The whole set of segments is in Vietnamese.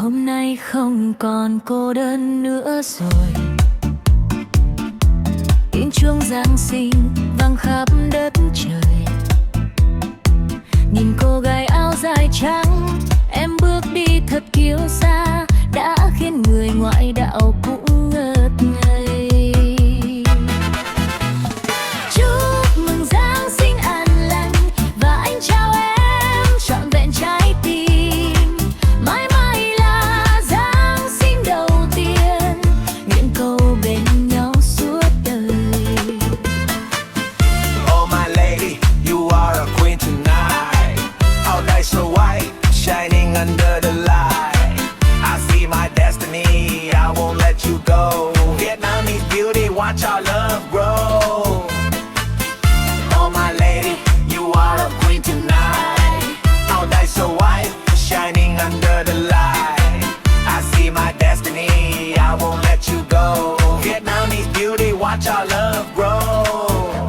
Hôm nay không còn cô đơn nữa rồi. Tiếng chuông Giáng sinh vang khắp đất trời. Nhìn cô gái áo dài trắng, em bước đi thật kiêu sa, đã khiến người ngoại đạo cũng ngất ngây. Chúc mừng Giáng sinh an lành và anh chào em trọn vẹn trái tim. Mãi mãi là Giáng sinh đầu tiên, nguyện cầu bên nhau suốt đời. Oh my lady, you are a queen tonight. All night so white, shining under the light. I see my destiny, I won't let you go. Vietnamese beauty, watch our love grow. Oh my lady, you are a queen tonight. All night so white, shining under the light. I see my destiny, I won't let you go. Vietnamese beauty, watch our love grow.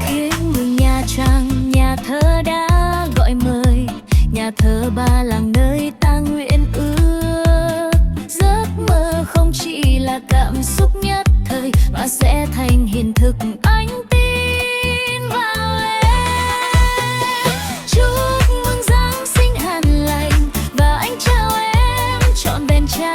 Tiếng mừng Nha Trang, nhà thơ đã gọi mời. Nhà thơ Ba Làng nơi ta nguyện ước. Giấc mơ không chỉ là cảm xúc nhất thời, mà sẽ thành hiện thực. Anh tin vào em. Chúc mừng Giáng sinh an lành và anh chào em trọn vẹn trái